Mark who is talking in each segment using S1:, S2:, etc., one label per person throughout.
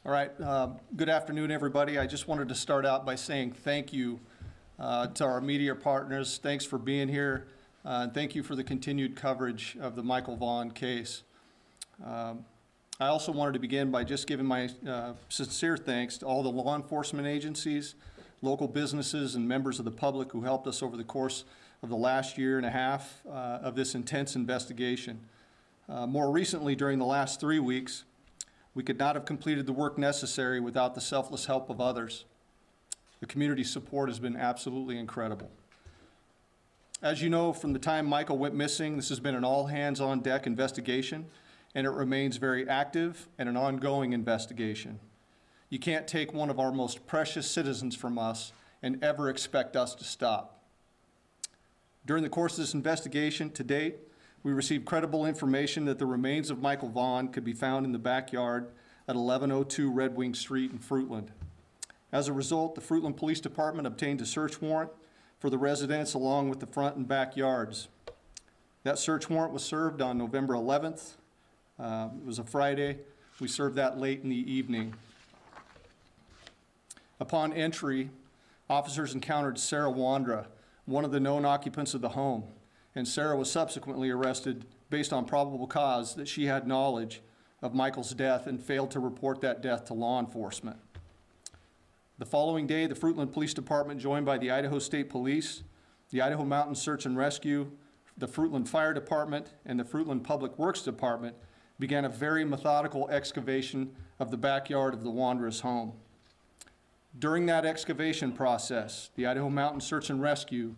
S1: All right, good afternoon, everybody. I just wanted to start out by saying thank you to our media partners. Thanks for being here, and thank you for the continued coverage of the Michael Vaughan case. I also wanted to begin by just giving my sincere thanks to all the law enforcement agencies, local businesses, and members of the public who helped us over the course of the last year and a half of this intense investigation. More recently, during the last 3 weeks, we could not have completed the work necessary without the selfless help of others. The community support has been absolutely incredible. As you know, from the time Michael went missing, this has been an all-hands-on-deck investigation, and it remains very active and an ongoing investigation. You can't take one of our most precious citizens from us and ever expect us to stop. During the course of this investigation to date, we received credible information that the remains of Michael Vaughan could be found in the backyard at 1102 Red Wing Street in Fruitland. As a result, the Fruitland Police Department obtained a search warrant for the residence along with the front and backyards. That search warrant was served on November 11th. It was a Friday. We served that late in the evening. Upon entry, officers encountered Sarah Wandra, one of the known occupants of the home, and Sarah was subsequently arrested based on probable cause that she had knowledge of Michael's death and failed to report that death to law enforcement. The following day, the Fruitland Police Department, joined by the Idaho State Police, the Idaho Mountain Search and Rescue, the Fruitland Fire Department, and the Fruitland Public Works Department, began a very methodical excavation of the backyard of the Wanderer's home. During that excavation process, the Idaho Mountain Search and Rescue,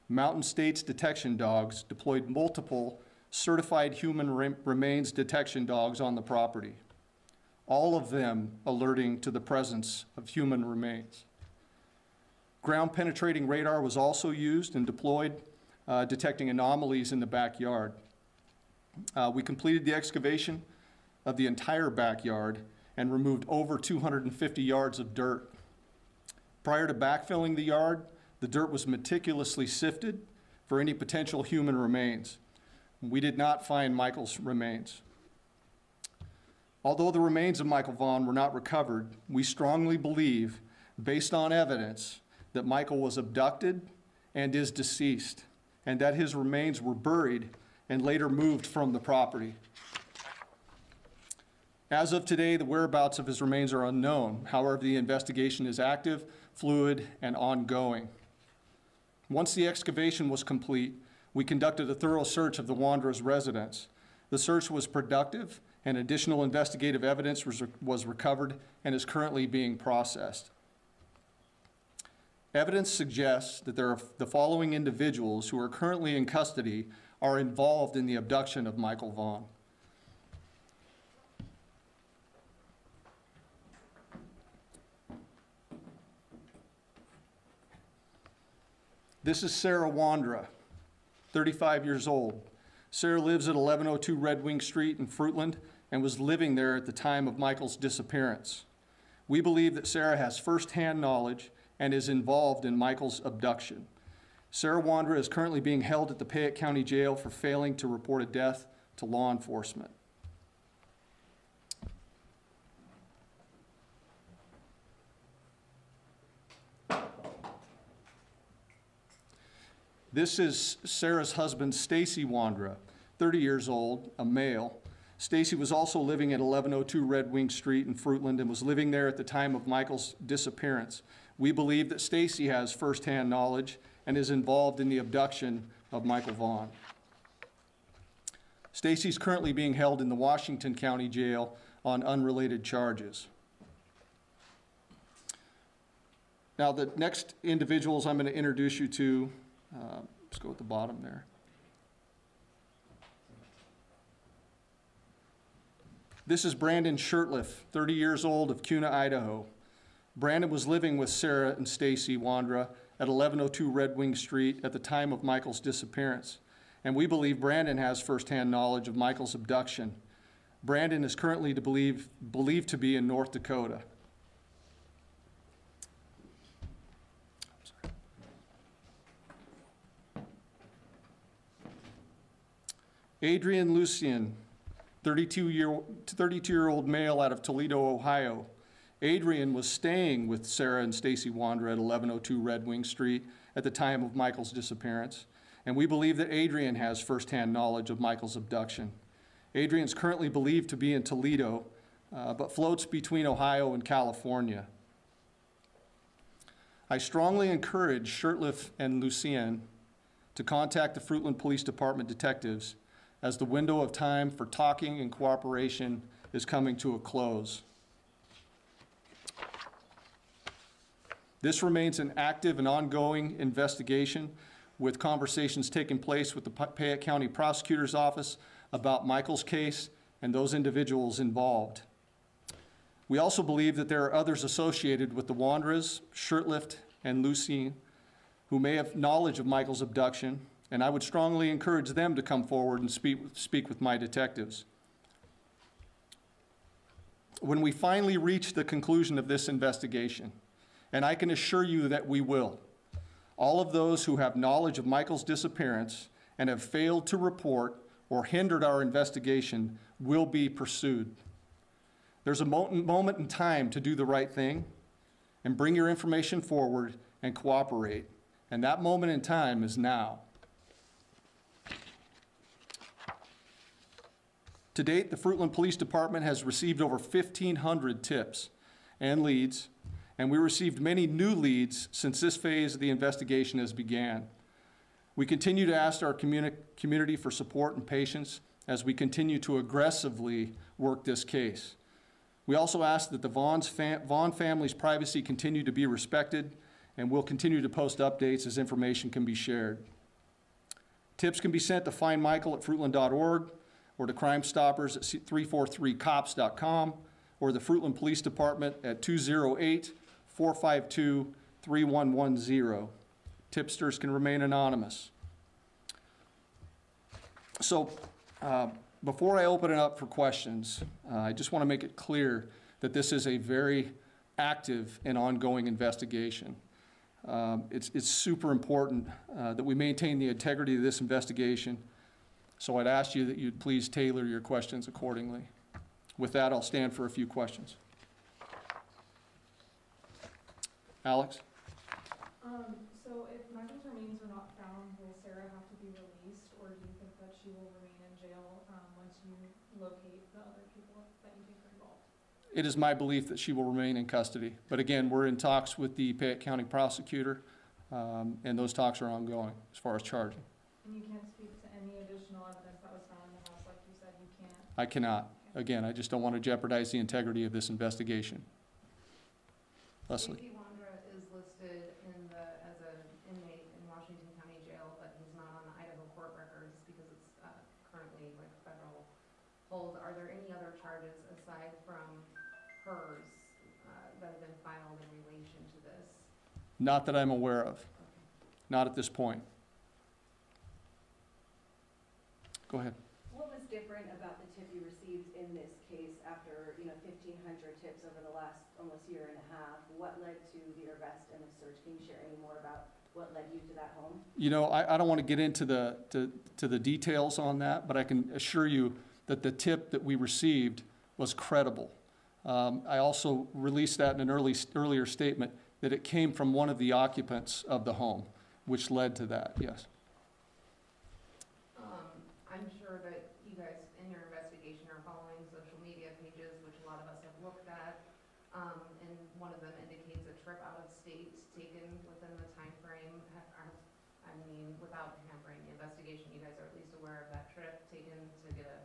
S1: Mountain States detection dogs deployed multiple certified human remains detection dogs on the property, all of them alerting to the presence of human remains. Ground penetrating radar was also used and deployed, detecting anomalies in the backyard. We completed the excavation of the entire backyard and removed over 250 yards of dirt. Prior to backfilling the yard, the dirt was meticulously sifted for any potential human remains. We did not find Michael's remains. Although the remains of Michael Vaughan were not recovered, we strongly believe, based on evidence, that Michael was abducted and is deceased, and that his remains were buried and later moved from the property. As of today, the whereabouts of his remains are unknown. However, the investigation is active, fluid, and ongoing. Once the excavation was complete, we conducted a thorough search of the Wanderer's residence. The search was productive, and additional investigative evidence was recovered and is currently being processed. Evidence suggests that the following individuals who are currently in custody are involved in the abduction of Michael Vaughan. This is Sarah Wandra, 35 years old. Sarah lives at 1102 Red Wing Street in Fruitland and was living there at the time of Michael's disappearance. We believe that Sarah has firsthand knowledge and is involved in Michael's abduction. Sarah Wandra is currently being held at the Payette County Jail for failing to report a death to law enforcement. This is Sarah's husband, Stacy Wandra, 30 years old, a male. Stacy was also living at 1102 Red Wing Street in Fruitland and was living there at the time of Michael's disappearance. We believe that Stacy has firsthand knowledge and is involved in the abduction of Michael Vaughan. Stacy's currently being held in the Washington County Jail on unrelated charges. Now, the next individuals I'm going to introduce you to, let's go at the bottom there. This is Brandon Shirtliff, 30 years old, of Kuna, Idaho. Brandon was living with Sarah and Stacy Wandra at 1102 Red Wing Street at the time of Michael's disappearance, and we believe Brandon has firsthand knowledge of Michael's abduction. Brandon is currently believed to be in North Dakota. Adrian Lucien, 32-year-old male out of Toledo, Ohio. Adrian was staying with Sarah and Stacy Wander at 1102 Red Wing Street at the time of Michael's disappearance, and we believe that Adrian has firsthand knowledge of Michael's abduction. Adrian's currently believed to be in Toledo, but floats between Ohio and California. I strongly encourage Shurtleff and Lucien to contact the Fruitland Police Department detectives as the window of time for talking and cooperation is coming to a close. This remains an active and ongoing investigation with conversations taking place with the Payette County Prosecutor's Office about Michael's case and those individuals involved. We also believe that there are others associated with the Wanderers, Shurtleff, and Lucien who may have knowledge of Michael's abduction, and I would strongly encourage them to come forward and speak with my detectives. When we finally reach the conclusion of this investigation, and I can assure you that we will, all of those who have knowledge of Michael's disappearance and have failed to report or hindered our investigation will be pursued. There's a moment in time to do the right thing and bring your information forward and cooperate. And that moment in time is now. To date, the Fruitland Police Department has received over 1,500 tips and leads, and we received many new leads since this phase of the investigation has began. We continue to ask our community for support and patience as we continue to aggressively work this case. We also ask that the Vaughan family's privacy continue to be respected, and we'll continue to post updates as information can be shared. Tips can be sent to findmichael@fruitland.org or to crimestoppers@343cops.com or the Fruitland Police Department at 208-452-3110. Tipsters can remain anonymous. So, before I open it up for questions, I just want to make it clear that this is a very active and ongoing investigation. It's super important that we maintain the integrity of this investigation, so I'd ask you that you'd please tailor your questions accordingly. With that, I'll stand for a few questions. Alex?
S2: So if Michael's remains are not found, will Sarah have to be released, or do you think that she will remain in jail once you locate the other people that you think are involved?
S1: It is my belief that she will remain in custody. But again, we're in talks with the Payette County prosecutor, and those talks are ongoing as far as charging.
S2: And you can't speak to any additional evidence that was found in the house, like you said, you can't?
S1: I cannot. Again, I just don't want to jeopardize the integrity of this investigation. Leslie?
S3: J.P. Wandra is listed as an inmate in Washington County Jail, but he's not on the Idaho court records because it's currently like federal hold. Are there any other charges aside from hers that have been filed in relation to this?
S1: Not that I'm aware of.
S3: Okay.
S1: Not at this point. Go ahead.
S4: What was different about the tip you received in this case after, 1,500 tips over the last almost year and a half? What led to the arrest and the search? Can you share any more about what led you to that home?
S1: I don't want to get into the details on that, but I can assure you that the tip that we received was credible. I also released that in an earlier statement that it came from one of the occupants of the home, which led to that, yes.
S3: I'm sure that you guys in your investigation are following social media pages, which a lot of us have looked at, and one of them indicates a trip out of state taken within the time frame. Without hampering the investigation, you guys are at least aware of that trip taken to get a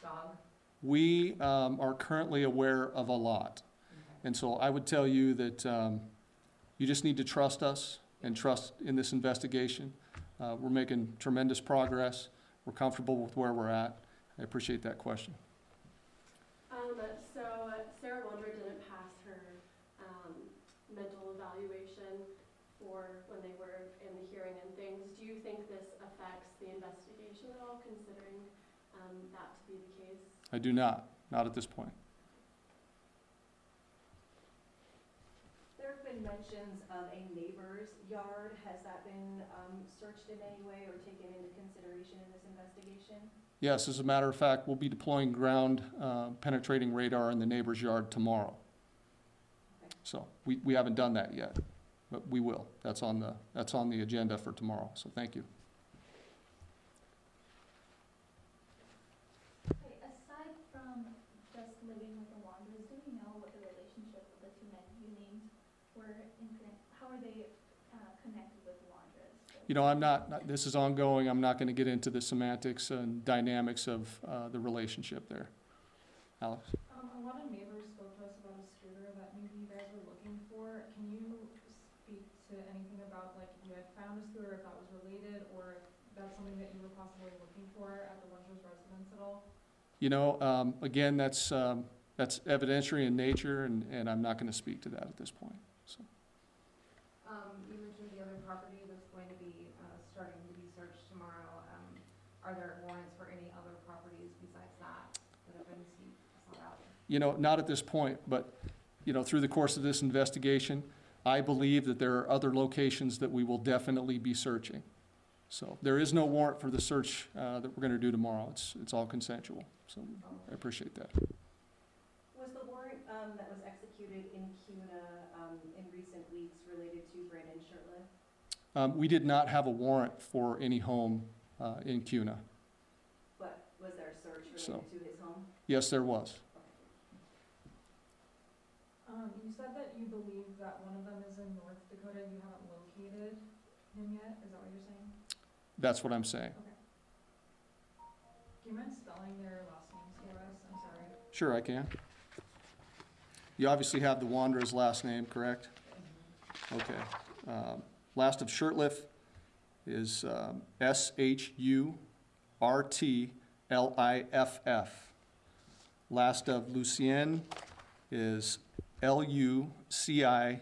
S3: dog?
S1: We are currently aware of a lot. Okay. And so I would tell you that you just need to trust us and trust in this investigation. We're making tremendous progress. We're comfortable with where we're at. I appreciate that question.
S5: So Sarah Wander didn't pass her mental evaluation for when they were in the hearing and things. Do you think this affects the investigation at all, considering that to be the case?
S1: I do not at this point.
S4: There have been mentions of a neighbor's yard. Has that been searched in any way or taken into consideration in this investigation?
S1: Yes, as a matter of fact, we'll be deploying ground penetrating radar in the neighbor's yard tomorrow. So we haven't done that yet, but we will. That's on the agenda for tomorrow, so thank you.
S6: Okay, aside from just living with the Wanderers, do we know what the relationship of the two men you named were how are they connected with the Wanderers?
S1: You know, this is ongoing. I'm not going to get into the semantics and dynamics of the relationship there. Alex?
S2: A lot of neighbors spoke to us about a scooter that maybe you guys were looking for. Can you speak to anything about, like, if you had found a scooter, if that was related, or if that's something that you were possibly looking for at the Winchell's residence at all?
S1: You know, again, that's evidentiary in nature, and I'm not going to speak to that at this point. So.
S3: You mentioned the other property that's going to be starting to be searched tomorrow. Are there warrants for any other properties besides that have been sought out?
S1: You know, not at this point, but, you know, through the course of this investigation, I believe that there are other locations that we will definitely be searching. So there is no warrant for the search that we're going to do tomorrow. It's all consensual. So I appreciate that.
S4: Was the warrant that was executed in CUNA in recent weeks related to Brandon Shirtliff?
S1: We did not have a warrant for any home in CUNA.
S4: But was there a search related to his home?
S1: Yes, there was.
S2: You said that you believe that one of them is in North Dakota. You haven't located him yet. Is that what you're saying?
S1: That's what I'm saying.
S2: Okay. Do you mind spelling their last names for us? I'm sorry.
S1: Sure, I can. You obviously have the Wanderer's last name, correct? Okay. Last of Shirtliff is Shurtliff. Last of Lucien is Lucienne.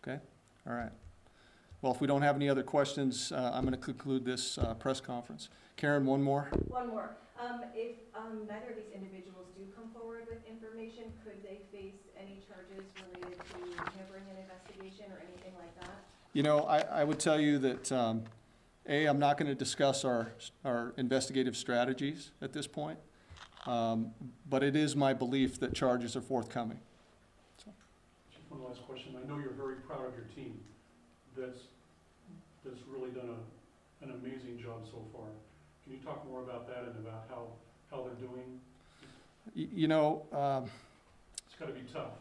S1: Okay, all right. Well, if we don't have any other questions, I'm going to conclude this press conference. Karen, one more?
S4: One more. If neither of these individuals do come forward with information, could they face any charges related to hampering an investigation or anything like that?
S1: You know, I would tell you that, I'm not going to discuss our investigative strategies at this point, but it is my belief that charges are forthcoming. So.
S7: Just one last question. I know you're very proud of your team that's really done an amazing job so far. Can you talk more about that and about how they're doing?
S1: You know,
S7: it's got to be tough.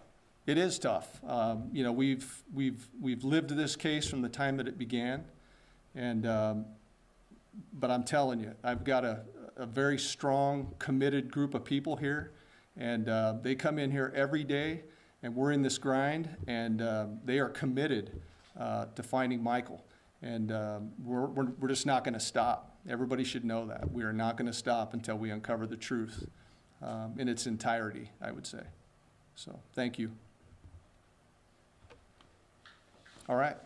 S1: It is tough. You know, we've lived this case from the time that it began, and but I'm telling you, I've got a very strong, committed group of people here, and they come in here every day, and we're in this grind, and they are committed to finding Michael, and we're just not going to stop. Everybody should know that. We are not going to stop until we uncover the truth in its entirety, I would say. So, thank you. All right.